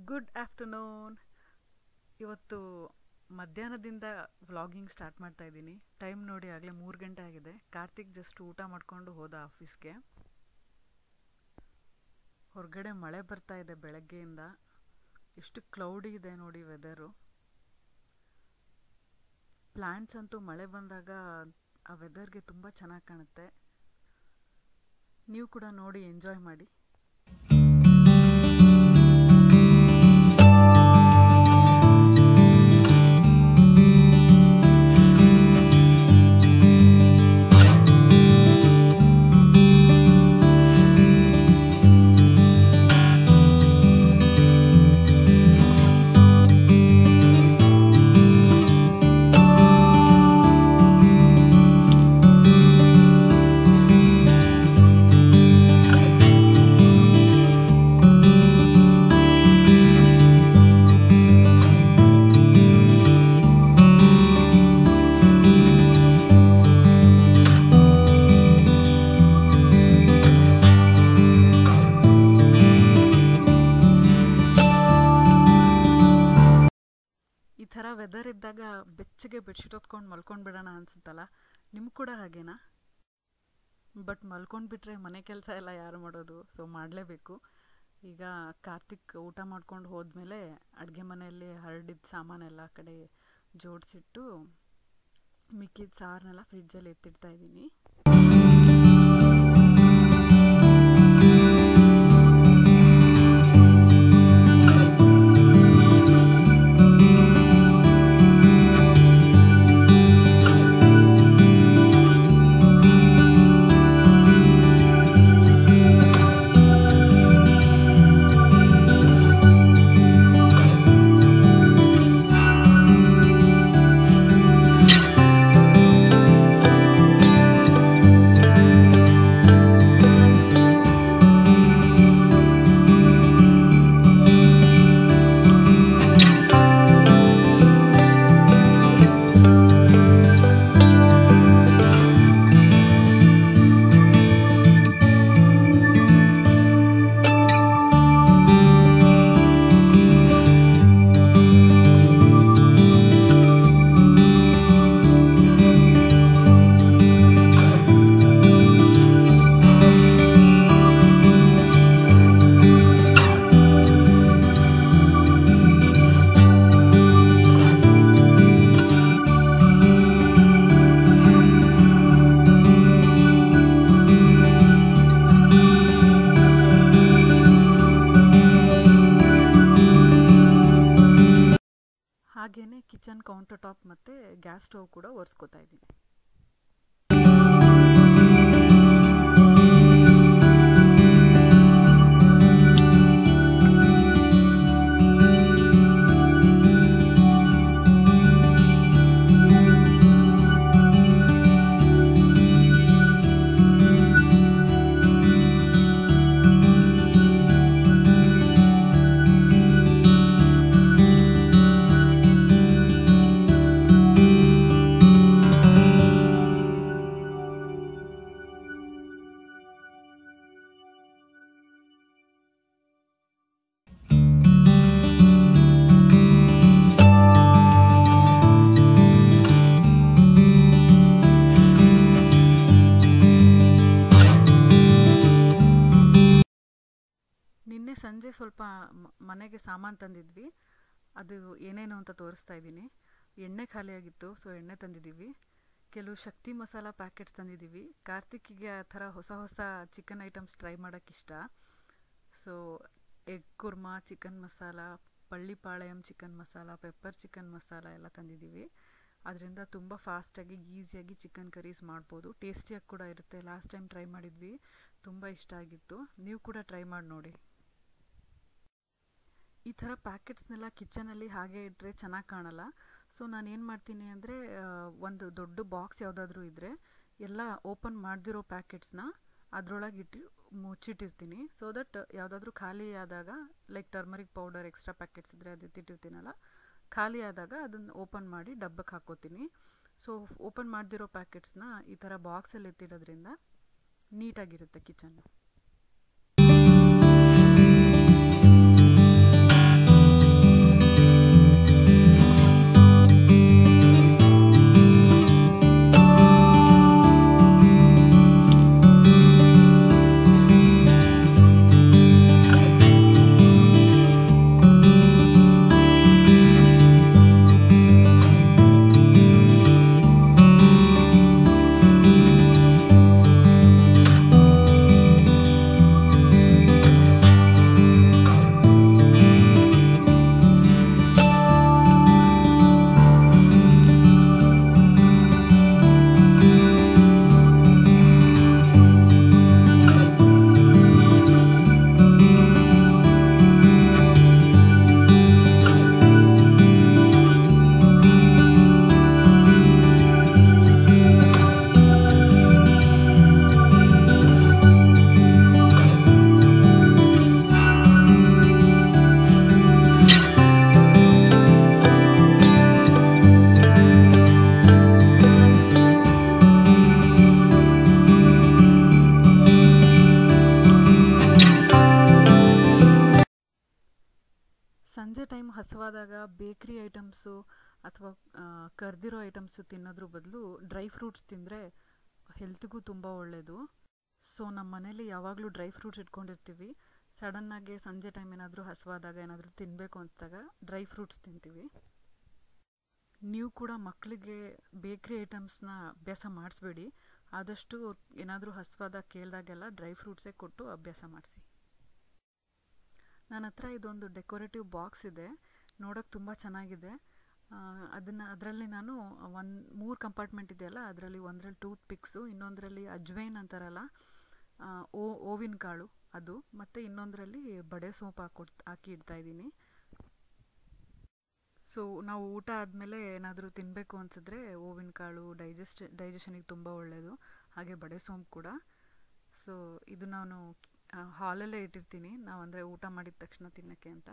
Good afternoon. ಇವತ್ತು ಮಧ್ಯಾಹ್ನದಿಂದ vlogging start ಮಾಡ್ತಾ ಇದ್ದೀನಿ. ಟೈಮ್ ನೋಡಿ ಆಗಲೇ 3 ಗಂಟೆ ಆಗಿದೆ. ಕಾರ್ತಿಕ್ ಜಸ್ಟ್ ಊಟ ಮಾಡಿಕೊಂಡು ಹೋದ ಆಫೀಸ್ಗೆ. ಹೊರಗಡೆ ಮಳೆ ಬರ್ತಾ ಇದೆ ಬೆಳಗ್ಗೆಯಿಂದ. ಎಷ್ಟು ಕ್ಲೌಡಿ ಇದೆ ನೋಡಿ ವೆದರು. ಪ್ಲ್ಯಾಂಟ್ಸ್ ಅಂತೂ ಮಳೆ ಬಂದಾಗ ಆ ವೆದರ್ಗೆ ತುಂಬ ಚೆನ್ನಾಗಿ ಕಾಣುತ್ತೆ. ನೀವು ಕೂಡ ನೋಡಿ ಎಂಜಾಯ್ ಮಾಡಿ. ಈ ಥರ ವೆದರ್ ಇದ್ದಾಗ ಬೆಚ್ಚಗೆ ಬೆಡ್ಶೀಟ್ ಹೊತ್ಕೊಂಡು ಮಲ್ಕೊಂಡ್ಬಿಡೋಣ ಅನ್ಸುತ್ತಲ್ಲ. ನಿಮ್ಗೆ ಕೂಡ ಹಾಗೇನಾ? ಬಟ್ ಮಲ್ಕೊಂಡ್ಬಿಟ್ರೆ ಮನೆ ಕೆಲಸ ಎಲ್ಲ ಯಾರು ಮಾಡೋದು? ಸೊ ಮಾಡಲೇಬೇಕು. ಈಗ ಕಾರ್ತಿಕ್ ಊಟ ಮಾಡ್ಕೊಂಡು ಹೋದ್ಮೇಲೆ ಅಡುಗೆ ಮನೆಯಲ್ಲಿ ಹರಡಿದ ಸಾಮಾನೆಲ್ಲ ಕಡೆ ಜೋಡಿಸಿಟ್ಟು ಮಿಕ್ಕಿದ ಸಾರನ್ನೆಲ್ಲ ಫ್ರಿಡ್ಜಲ್ಲಿ ಎತ್ತಿಡ್ತಾ ಇದ್ದೀನಿ. ಹಾಗೆಯೇ ಕಿಚನ್ ಕೌಂಟರ್ ಟಾಪ್ ಮತ್ತು ಗ್ಯಾಸ್ ಸ್ಟವ್ ಕೂಡ ಒರೆಸ್ಕೋತಾ ಇದ್ದೀನಿ. ನಿನ್ನೆ ಸಂಜೆ ಸ್ವಲ್ಪ ಮನೆಗೆ ಸಾಮಾನು ತಂದಿದ್ವಿ. ಅದು ಏನೇನು ಅಂತ ತೋರಿಸ್ತಾ ಇದ್ದೀನಿ. ಎಣ್ಣೆ ಖಾಲಿಯಾಗಿತ್ತು, ಸೊ ಎಣ್ಣೆ ತಂದಿದ್ದೀವಿ. ಕೆಲವು ಶಕ್ತಿ ಮಸಾಲ ಪ್ಯಾಕೆಟ್ಸ್ ತಂದಿದ್ದೀವಿ. ಕಾರ್ತಿಕ್ಕಿಗೆ ಆ ಥರ ಹೊಸ ಹೊಸ ಚಿಕನ್ ಐಟಮ್ಸ್ ಟ್ರೈ ಮಾಡೋಕ್ಕಿಷ್ಟ. So egg kurma chicken masala, Pallipalayam chicken masala, pepper chicken masala ಎಲ್ಲ ತಂದಿದ್ದೀವಿ. ಅದರಿಂದ ತುಂಬ ಫಾಸ್ಟಾಗಿ ಈಸಿಯಾಗಿ ಚಿಕನ್ ಕರೀಸ್ ಮಾಡ್ಬೋದು. ಟೇಸ್ಟಿಯಾಗಿ ಕೂಡ ಇರುತ್ತೆ. ಲಾಸ್ಟ್ ಟೈಮ್ ಟ್ರೈ ಮಾಡಿದ್ವಿ, ತುಂಬ ಇಷ್ಟ ಆಗಿತ್ತು. ನೀವು ಕೂಡ ಟ್ರೈ ಮಾಡಿ ನೋಡಿ. ಈ ಥರ ಪ್ಯಾಕೆಟ್ಸ್ನೆಲ್ಲ ಕಿಚನಲ್ಲಿ ಹಾಗೆ ಇಟ್ಟರೆ ಚೆನ್ನಾಗಿ ಕಾಣಲ್ಲ. ಸೊ ನಾನು ಏನು ಮಾಡ್ತೀನಿ ಅಂದರೆ, ಒಂದು ದೊಡ್ಡ ಬಾಕ್ಸ್ ಯಾವುದಾದ್ರೂ ಇದ್ದರೆ ಎಲ್ಲ ಓಪನ್ ಮಾಡದಿರೋ ಪ್ಯಾಕೆಟ್ಸ್ನ ಅದರೊಳಗೆ ಮುಚ್ಚಿಟ್ಟಿರ್ತೀನಿ. ಸೊ ದಟ್ ಯಾವುದಾದ್ರೂ ಖಾಲಿ ಆದಾಗ, like turmeric powder extra packets ಇದ್ದರೆ ಅದು ಎತ್ತಿಟ್ಟಿರ್ತೀನಲ್ಲ, ಖಾಲಿ ಆದಾಗ ಅದನ್ನು ಓಪನ್ ಮಾಡಿ ಡಬ್ಬಕ್ಕೆ ಹಾಕ್ಕೋತೀನಿ. ಸೊ ಓಪನ್ ಮಾಡದಿರೋ ಪ್ಯಾಕೆಟ್ಸ್ನ ಈ ಥರ ಬಾಕ್ಸಲ್ಲಿ ಎತ್ತಿಡೋದ್ರಿಂದ ನೀಟಾಗಿರುತ್ತೆ ಕಿಚನ್ನು. ಸಂಜೆ ಟೈಮ್ ಹಸಿವಾದಾಗ ಬೇಕ್ರಿ ಐಟಮ್ಸು ಅಥವಾ ಕರ್ದಿರೋ ಐಟಮ್ಸು ತಿನ್ನೋದ್ರ ಬದಲು ಡ್ರೈ ಫ್ರೂಟ್ಸ್ ತಿಂದರೆ ಹೆಲ್ತ್ಗೂ ತುಂಬ ಒಳ್ಳೆಯದು. ಸೊ ನಮ್ಮ ಮನೇಲಿ ಯಾವಾಗಲೂ ಡ್ರೈ ಫ್ರೂಟ್ಸ್ ಇಟ್ಕೊಂಡಿರ್ತೀವಿ. ಸಡನ್ನಾಗಿ ಸಂಜೆ ಟೈಮ್ ಏನಾದರೂ ಹಸಿವಾದಾಗ ಏನಾದರೂ ತಿನ್ನಬೇಕು ಅಂತಾಗ ಡ್ರೈ ಫ್ರೂಟ್ಸ್ ತಿಂತೀವಿ. ನೀವು ಕೂಡ ಮಕ್ಕಳಿಗೆ ಬೇಕ್ರಿ ಐಟಮ್ಸ್ನ ಅಭ್ಯಾಸ ಮಾಡಿಸ್ಬೇಡಿ. ಆದಷ್ಟು ಏನಾದರೂ ಹಸಿವಾದಾಗ ಕೇಳಿದಾಗೆಲ್ಲ ಡ್ರೈ ಫ್ರೂಟ್ಸೇ ಕೊಟ್ಟು ಅಭ್ಯಾಸ ಮಾಡಿಸಿ. ನನ್ನ ಹತ್ರ ಇದೊಂದು ಡೆಕೋರೇಟಿವ್ ಬಾಕ್ಸ್ ಇದೆ, ನೋಡೋಕ್ಕೆ ತುಂಬ ಚೆನ್ನಾಗಿದೆ. ಅದರಲ್ಲಿ ನಾನು 3 ಕಂಪಾರ್ಟ್ಮೆಂಟ್ ಇದೆಯಲ್ಲ, ಅದರಲ್ಲಿ ಒಂದರಲ್ಲಿ ಟೂತ್ ಪಿಕ್ಸು, ಇನ್ನೊಂದರಲ್ಲಿ ಅಜ್ವೈನ್ ಅಂತಾರಲ್ಲ ಓವಿನ ಕಾಳು ಅದು, ಮತ್ತು ಇನ್ನೊಂದರಲ್ಲಿ ಬಡೆ ಸೋಂಪು ಹಾಕಿ ಇಡ್ತಾಯಿದ್ದೀನಿ. ಸೊ ನಾವು ಊಟ ಆದಮೇಲೆ ಏನಾದರೂ ತಿನ್ನಬೇಕು ಅನಿಸಿದ್ರೆ ಓವಿನ ಕಾಳು ಡೈಜೆಷನಿಗೆ ತುಂಬ ಒಳ್ಳೆಯದು, ಹಾಗೆ ಬಡೆ ಸೋಂಪು ಕೂಡ. ಸೊ ಇದು ನಾನು ಹಾಲಲ್ಲೇ ಇಟ್ಟಿರ್ತೀನಿ, ನಾವು ಅಂದರೆ ಊಟ ಮಾಡಿದ ತಕ್ಷಣ ತಿನ್ನೋಕ್ಕೆ ಅಂತ.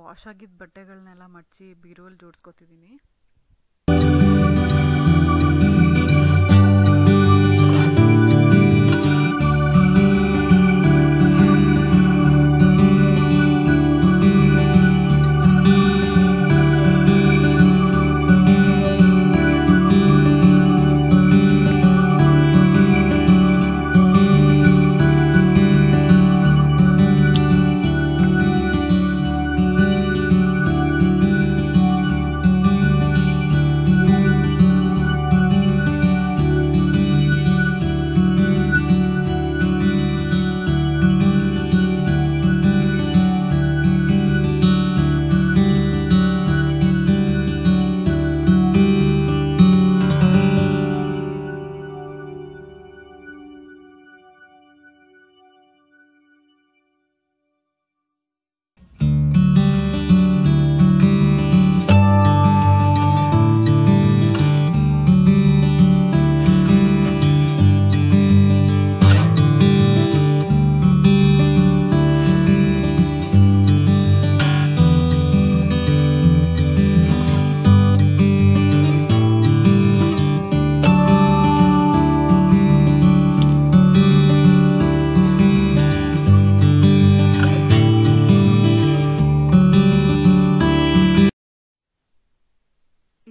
ವಾಶ್ ಆಗಿದ್ದ ಬಟ್ಟೆಗಳನ್ನೆಲ್ಲ ಮಡಚಿ ಬೀರುವಲ್ಲಿ ಜೋಡಿಸ್ಕೊತಿದ್ದೀನಿ.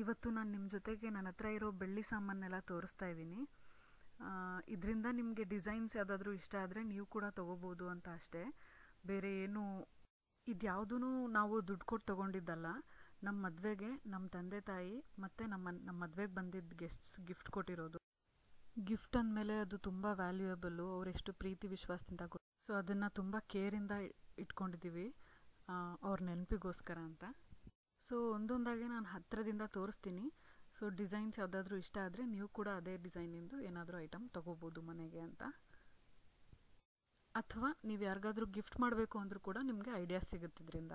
ಇವತ್ತು ನಾನು ನಿಮ್ಮ ಜೊತೆಗೆ ನನ್ನ ಹತ್ರ ಇರೋ ಬೆಳ್ಳಿ ಸಾಮಾನೆಲ್ಲ ತೋರಿಸ್ತಾ ಇದ್ದೀನಿ. ಇದರಿಂದ ನಿಮಗೆ ಡಿಸೈನ್ಸ್ ಯಾವುದಾದ್ರೂ ಇಷ್ಟ ಆದರೆ ನೀವು ಕೂಡ ತೊಗೋಬೋದು ಅಂತ ಅಷ್ಟೇ, ಬೇರೆ ಏನು. ಇದ್ಯಾವುದೂ ನಾವು ದುಡ್ಡು ಕೊಟ್ಟು ತೊಗೊಂಡಿದ್ದಲ್ಲ. ನಮ್ಮ ಮದುವೆಗೆ ನಮ್ಮ ತಂದೆ ತಾಯಿ ಮತ್ತು ನಮ್ಮ ಮದುವೆಗೆ ಬಂದಿದ್ದ ಗೆಸ್ಟ್ಸ್ ಗಿಫ್ಟ್ ಕೊಟ್ಟಿರೋದು. ಗಿಫ್ಟ್ ಅಂದಮೇಲೆ ಅದು ತುಂಬ ವ್ಯಾಲ್ಯೂಯಬಲ್ಲು, ಅವರೆಷ್ಟು ಪ್ರೀತಿ ವಿಶ್ವಾಸದಿಂದ ಸೊ ಅದನ್ನು ತುಂಬ ಕೇರಿಂದ ಇಟ್ಕೊಂಡಿದ್ದೀವಿ ಅವ್ರ ನೆನಪಿಗೋಸ್ಕರ ಅಂತ. ಸೊ ಒಂದೊಂದಾಗೆ ನಾನು ಹತ್ತಿರದಿಂದ ತೋರಿಸ್ತೀನಿ. ಸೊ ಡಿಸೈನ್ಸ್ ಯಾವುದಾದ್ರೂ ಇಷ್ಟ ಆದರೆ ನೀವು ಕೂಡ ಅದೇ ಡಿಸೈನಿಂದು ಏನಾದರೂ ಐಟಮ್ ತೊಗೋಬೋದು ಮನೆಗೆ ಅಂತ. ಅಥವಾ ನೀವು ಯಾರಿಗಾದ್ರೂ ಗಿಫ್ಟ್ ಮಾಡಬೇಕು ಅಂದರೂ ಕೂಡ ನಿಮಗೆ ಐಡಿಯಾ ಸಿಗುತ್ತಿದ್ರಿಂದ.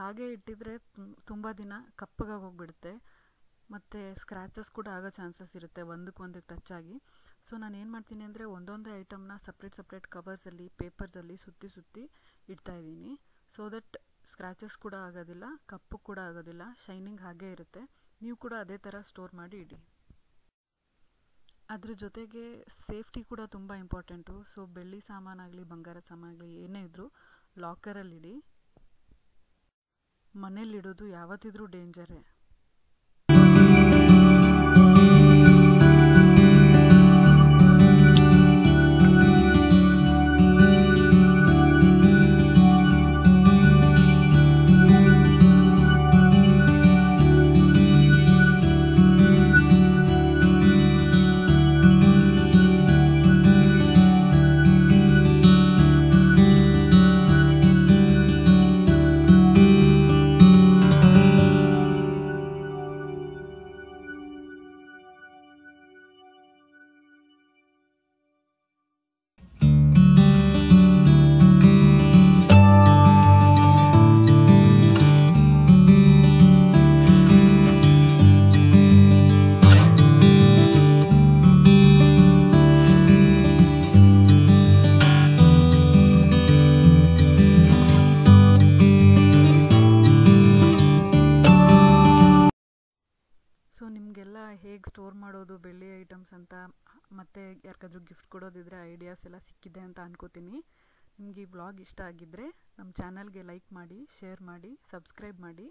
ಹಾಗೆ ಇಟ್ಟಿದ್ರೆ ತುಂಬ ದಿನ ಕಪ್ಪಗಾಗಿ ಹೋಗ್ಬಿಡುತ್ತೆ, ಮತ್ತು ಸ್ಕ್ರ್ಯಾಚಸ್ ಕೂಡ ಆಗೋ ಚಾನ್ಸಸ್ ಇರುತ್ತೆ ಒಂದಕ್ಕೆ ಟಚ್ ಆಗಿ. ಸೊ ನಾನು ಏನು ಮಾಡ್ತೀನಿ ಅಂದರೆ ಒಂದೊಂದೇ ಐಟಮ್ನ ಸಪ್ರೇಟ್ ಕವರ್ಸಲ್ಲಿ ಪೇಪರ್ಸಲ್ಲಿ ಸುತ್ತಿ ಇಡ್ತಾಯಿದ್ದೀನಿ. ಸೊ ದಟ್ ಸ್ಕ್ರ್ಯಾಚಸ್ ಕೂಡ ಆಗೋದಿಲ್ಲ, ಕಪ್ಪು ಕೂಡ ಆಗೋದಿಲ್ಲ, ಶೈನಿಂಗ್ ಹಾಗೇ ಇರುತ್ತೆ. ನೀವು ಕೂಡ ಅದೇ ಥರ ಸ್ಟೋರ್ ಮಾಡಿ ಇಡಿ. ಅದ್ರ ಜೊತೆಗೆ ಸೇಫ್ಟಿ ಕೂಡ ತುಂಬ ಇಂಪಾರ್ಟೆಂಟು. ಸೊ ಬೆಳ್ಳಿ ಸಾಮಾನಾಗಲಿ ಬಂಗಾರದ ಸಾಮಾನಾಗಲಿ ಏನೇ ಇದ್ದರೂ ಲಾಕರಲ್ಲಿಡಿ. ಮನೇಲಿಡೋದು ಯಾವತ್ತಿದ್ರೂ ಡೇಂಜರೇ. ಸೊ ನಿಮಗೆಲ್ಲ ಹೇಗೆ ಸ್ಟೋರ್ ಮಾಡೋದು ಬೆಳ್ಳಿ ಐಟಮ್ಸ್ ಅಂತ, ಮತ್ತು ಯಾರಿಗಾದ್ರೂ ಗಿಫ್ಟ್ ಕೊಡೋದಿದ್ರೆ ಐಡಿಯಾಸ್ ಎಲ್ಲ ಸಿಕ್ಕಿದೆ ಅಂತ ಅನ್ಕೋತೀನಿ. ನಿಮಗೆ ಈ ವ್ಲಾಗ್ ಇಷ್ಟ ಆಗಿದ್ದರೆ ನಮ್ಮ ಚಾನಲ್ಗೆ ಲೈಕ್ ಮಾಡಿ, ಶೇರ್ ಮಾಡಿ, ಸಬ್ಸ್ಕ್ರೈಬ್ ಮಾಡಿ.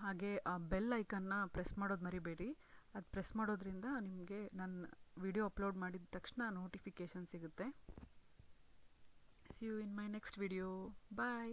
ಹಾಗೆ ಆ ಬೆಲ್ ಐಕನ್ನ ಪ್ರೆಸ್ ಮಾಡೋದು ಮರಿಬೇಡಿ. ಅದು ಪ್ರೆಸ್ ಮಾಡೋದ್ರಿಂದ ನಿಮಗೆ ನನ್ನ ವಿಡಿಯೋ ಅಪ್ಲೋಡ್ ಮಾಡಿದ ತಕ್ಷಣ ನೋಟಿಫಿಕೇಷನ್ ಸಿಗುತ್ತೆ. See you in my next video. Bye.